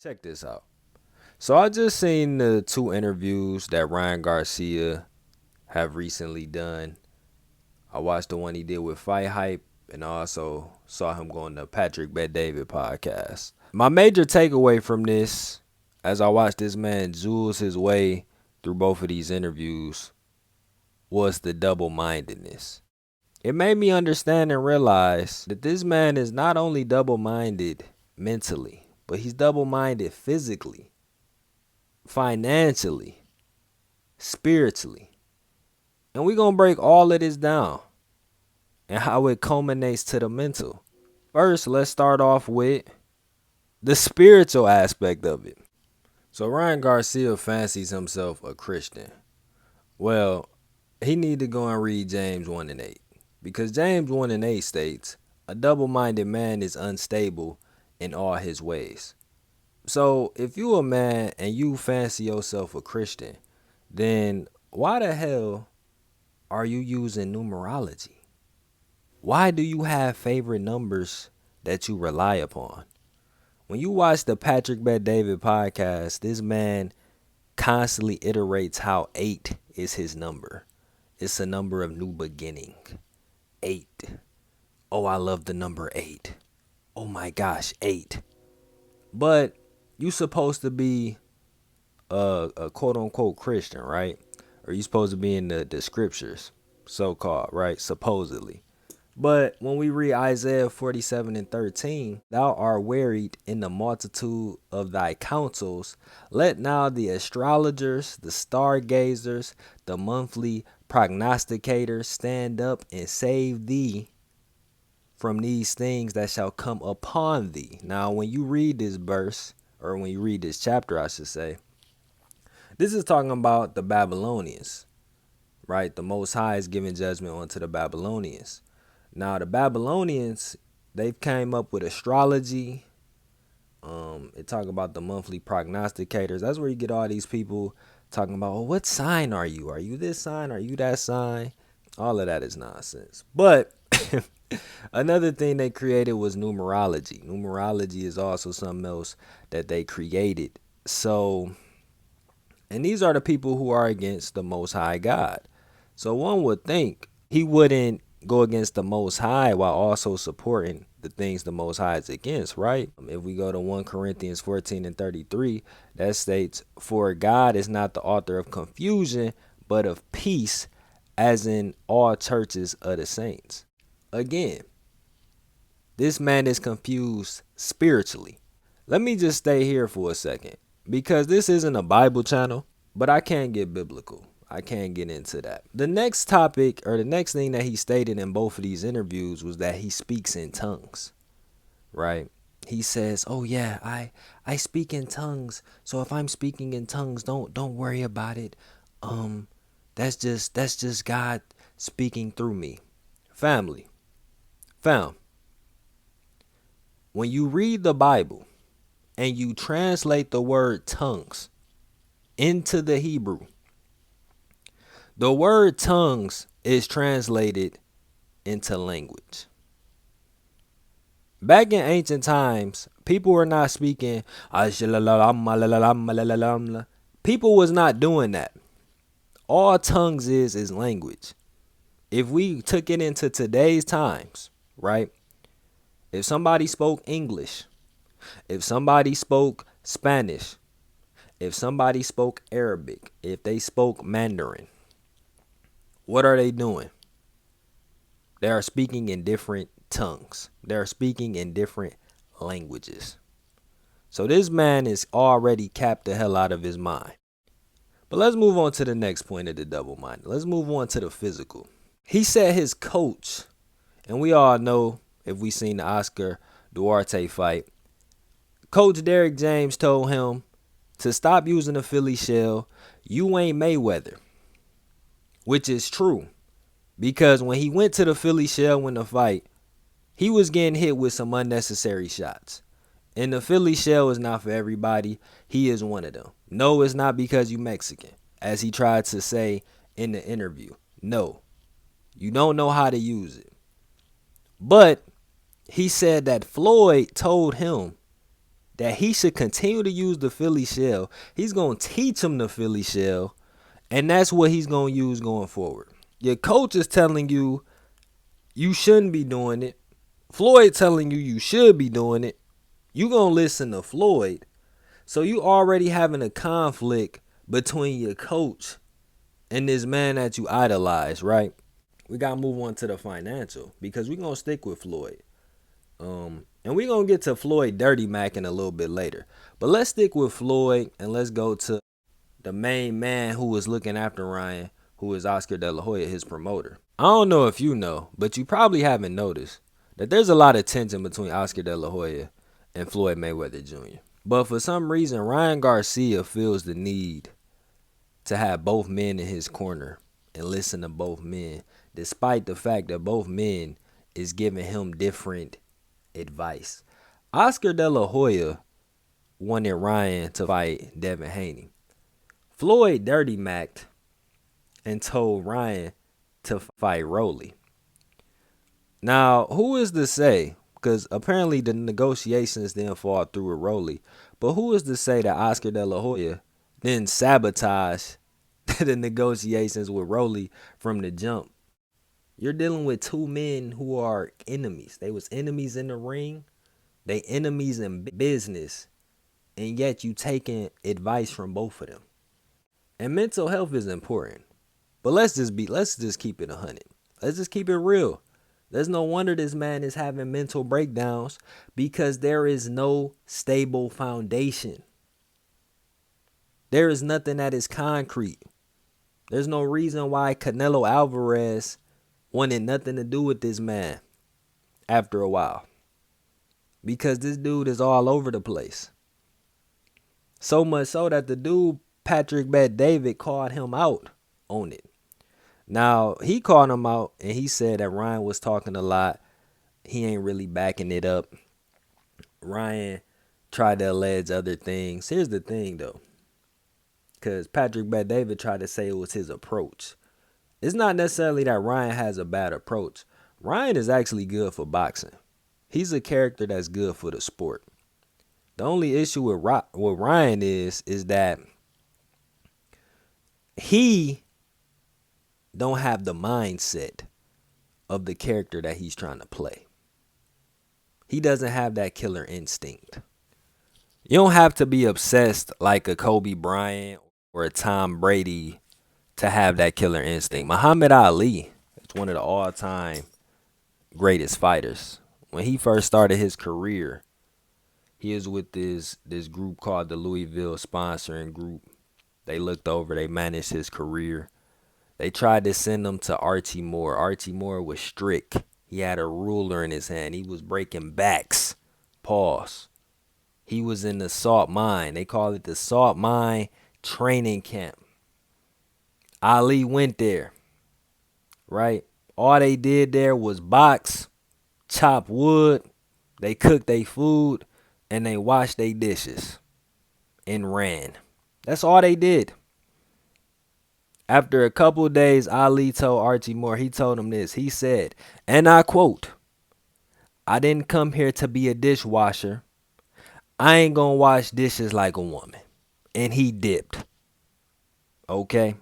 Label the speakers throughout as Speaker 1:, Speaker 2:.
Speaker 1: Check this out. So I just seen the two interviews that Ryan Garcia have recently done. I watched the one he did with Fight Hype, and I also saw him go on the Patrick Bet David podcast. My major takeaway from this, as I watched this man jewels his way through both of these interviews, was the double-mindedness. It made me understand and realize that this man is not only double-minded mentally, but he's double-minded physically, financially, spiritually. And we're going to break all of this down and how it culminates to the mental. First, let's start off with the spiritual aspect of it. So Ryan Garcia fancies himself a Christian. Well, he need to go and read James 1 and 8. Because James 1 and 8 states, a double-minded man is unstable in all his ways. So if you a man and you fancy yourself a Christian, then why the hell are you using numerology? Why do you have favorite numbers that you rely upon? When you watch the Patrick Bet David podcast, this man constantly iterates how 8 is his number. It's a number of new beginning. 8. Oh, I love the number 8. Oh my gosh, 8. But you supposed to be a quote unquote Christian, right? Or you supposed to be in the scriptures, so called, right? Supposedly. But when we read Isaiah 47 and 13, thou art wearied in the multitude of thy counsels. Let now the astrologers, the stargazers, the monthly prognosticators stand up and save thee from these things that shall come upon thee. Now, when you read this verse, or when you read this chapter, I should say, this is talking about the Babylonians, right? The Most High is giving judgment onto the Babylonians. Now, the Babylonians, they came up with astrology. It talk about the monthly prognosticators. That's where you get all these people talking about, oh, what sign are you? Are you this sign? Are you that sign? All of that is nonsense. But another thing they created was numerology. Numerology is also something else that they created. So, and these are the people who are against the Most High God. So one would think he wouldn't go against the Most High while also supporting the things the Most High is against, right? If we go to 1 Corinthians 14 and 33, that states, for God is not the author of confusion, but of peace, as in all churches of the saints. Again, this man is confused spiritually. Let me just stay here for a second, because this isn't a Bible channel, but I can't get biblical. I can't get into that. The next topic, or the next thing that he stated in both of these interviews, was that he speaks in tongues, right? He says, oh yeah, I speak in tongues. So if I'm speaking in tongues, don't worry about it. That's just God speaking through me. Fam, when you read the Bible and you translate the word tongues into the Hebrew, the word tongues is translated into language. Back in ancient times, people were not speaking. People was not doing that. All tongues is language. If we took it into today's times, right? If somebody spoke English, if somebody spoke Spanish, if somebody spoke Arabic, if they spoke Mandarin, what are they doing? They are speaking in different tongues. They are speaking in different languages. So this man is already capped the hell out of his mind. But let's move on to the next point of the double-minded. Let's move on to the physical. He said his coach, and we all know if we seen the Oscar Duarte fight, Coach Derrick James told him to stop using the Philly shell. You ain't Mayweather. Which is true, because when he went to the Philly shell in the fight, he was getting hit with some unnecessary shots. And the Philly shell is not for everybody. He is one of them. No, it's not because you Mexican, as he tried to say in the interview. No, you don't know how to use it. But he said that Floyd told him that he should continue to use the Philly shell. He's going to teach him the Philly shell, and that's what he's going to use going forward. Your coach is telling you you shouldn't be doing it. Floyd telling you should be doing it. You going to listen to Floyd. So you already having a conflict between your coach and this man that you idolize, right? We got to move on to the financial because we're going to stick with Floyd. And we're going to get to Floyd Dirty Mac in a little bit later. But let's stick with Floyd and let's go to the main man who was looking after Ryan, who is Oscar De La Hoya, his promoter. I don't know if you know, but you probably haven't noticed that there's a lot of tension between Oscar De La Hoya and Floyd Mayweather Jr. But for some reason, Ryan Garcia feels the need to have both men in his corner and listen to both men, despite the fact that both men is giving him different advice. Oscar De La Hoya wanted Ryan to fight Devin Haney. Floyd Dirty Mac'd and told Ryan to fight Rolly. Now, who is to say, because apparently the negotiations didn't fall through with Rolly, but who is to say that Oscar De La Hoya didn't sabotage the negotiations with Rolly from the jump? You're dealing with two men who are enemies. They was enemies in the ring. They enemies in business. And yet you taking advice from both of them. And mental health is important. But let's just keep it 100. Let's just keep it real. There's no wonder this man is having mental breakdowns because there is no stable foundation. There is nothing that is concrete. There's no reason why Canelo Alvarez wanted nothing to do with this man after a while. Because this dude is all over the place. So much so that the dude, Patrick Bet-David, called him out on it. Now, he called him out and he said that Ryan was talking a lot. He ain't really backing it up. Ryan tried to allege other things. Here's the thing, though. Because Patrick Bet-David tried to say it was his approach. It's not necessarily that Ryan has a bad approach. Ryan is actually good for boxing. He's a character that's good for the sport. The only issue with Ryan is that he don't have the mindset of the character that he's trying to play. He doesn't have that killer instinct. You don't have to be obsessed like a Kobe Bryant or a Tom Brady to have that killer instinct. Muhammad Ali is one of the all-time greatest fighters. When he first started his career, he was with this group called the Louisville Sponsoring Group. They looked over, they managed his career. They tried to send him to Archie Moore. Archie Moore was strict. He had a ruler in his hand. He was breaking backs. Pause. He was in the salt mine. They call it the salt mine training camp. Ali went there, right? All they did there was box, chop wood, they cooked their food, and they washed their dishes and ran. That's all they did. After a couple of days, Ali told Archie Moore, he told him this. He said, and I quote, "I didn't come here to be a dishwasher. I ain't gonna wash dishes like a woman." And he dipped. Okay?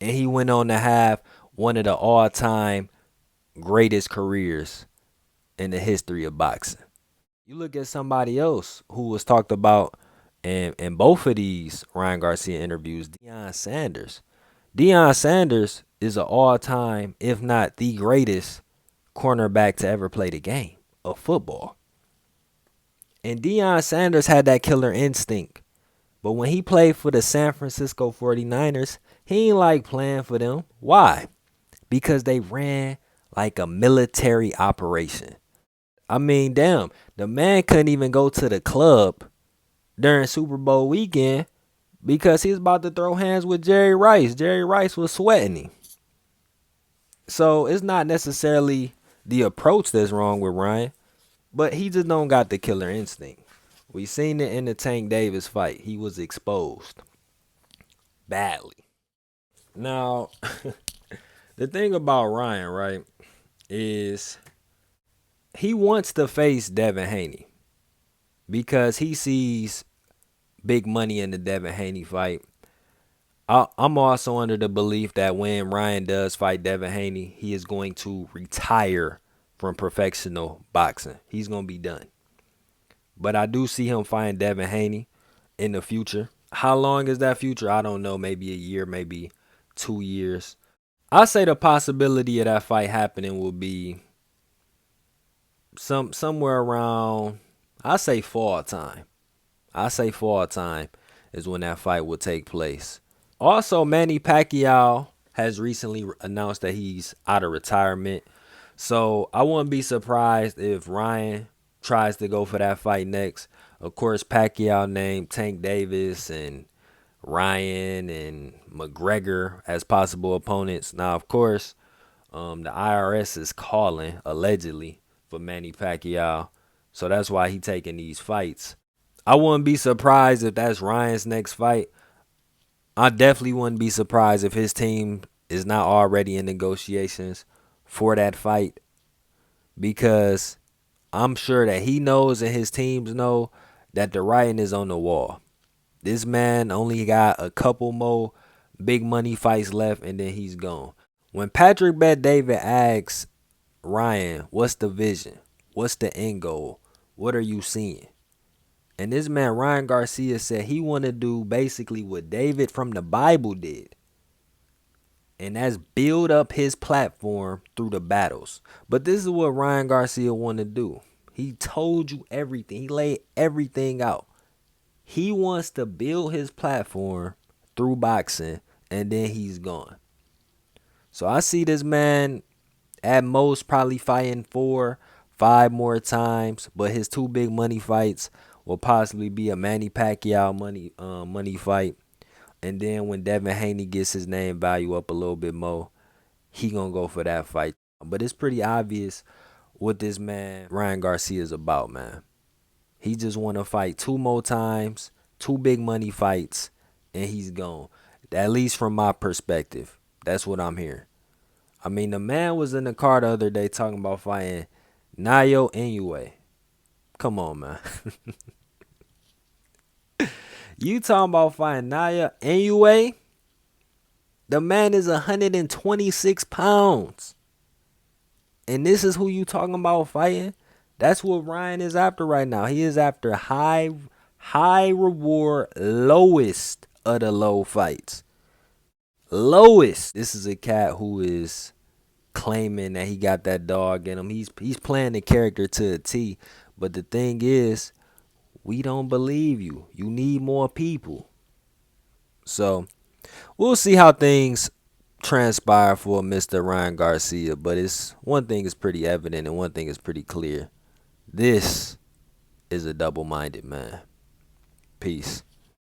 Speaker 1: And he went on to have one of the all-time greatest careers in the history of boxing. You look at somebody else who was talked about in both of these Ryan Garcia interviews, Deion Sanders. Deion Sanders is an all-time, if not the greatest, cornerback to ever play the game of football. And Deion Sanders had that killer instinct. But when he played for the San Francisco 49ers, he ain't like playing for them. Why? Because they ran like a military operation. I mean, damn, the man couldn't even go to the club during Super Bowl weekend because he was about to throw hands with Jerry Rice. Jerry Rice was sweating him. So it's not necessarily the approach that's wrong with Ryan, but he just don't got the killer instinct. We seen it in the Tank Davis fight. He was exposed badly. Now, the thing about Ryan, right, is he wants to face Devin Haney. because he sees big money in the Devin Haney fight. I'm also under the belief that when Ryan does fight Devin Haney, he is going to retire from professional boxing. He's going to be done. But I do see him fighting Devin Haney in the future. How long is that future? I don't know. Maybe a year, maybe 2 years. I say the possibility of that fight happening will be somewhere around, I say fall time. I say fall time is when that fight will take place. Also, Manny Pacquiao has recently announced that he's out of retirement. So I wouldn't be surprised if Ryan tries to go for that fight next. Of course, Pacquiao named Tank Davis and Ryan and McGregor as possible opponents. Now, of course, the IRS is calling, allegedly, for Manny Pacquiao. So that's why he taking these fights. I wouldn't be surprised if that's Ryan's next fight. I definitely wouldn't be surprised if his team is not already in negotiations for that fight, because I'm sure that he knows and his teams know that the writing is on the wall. This man only got a couple more big money fights left and then he's gone. When Patrick Bet David asks Ryan, what's the vision? What's the end goal? What are you seeing? And this man, Ryan Garcia, said he want to do basically what David from the Bible did. And that's build up his platform through the battles. But this is what Ryan Garcia want to do. He told you everything. He laid everything out. He wants to build his platform through boxing, and then he's gone. So I see this man at most probably fighting 4-5 more times, but his two big money fights will possibly be a Manny Pacquiao money fight, and then when Devin Haney gets his name value up a little bit more, he gonna go for that fight. But it's pretty obvious what this man Ryan Garcia is about, man. He just want to fight 2 more times, 2 big money fights, and he's gone. At least from my perspective, that's what I'm hearing. I mean, the man was in the car the other day talking about fighting Nayo Inoue. Come on, man. You talking about fighting Nayo Inoue? The man is 126 pounds. And this is who you talking about fighting? That's what Ryan is after right now. He is after high reward, lowest of the low fights. Lowest. This is a cat who is claiming that he got that dog in him. He's playing the character to a T. But the thing is, we don't believe you. You need more people. So we'll see how things transpire for Mr. Ryan Garcia. But it's one thing is pretty evident and one thing is pretty clear. This is a double-minded man. Peace.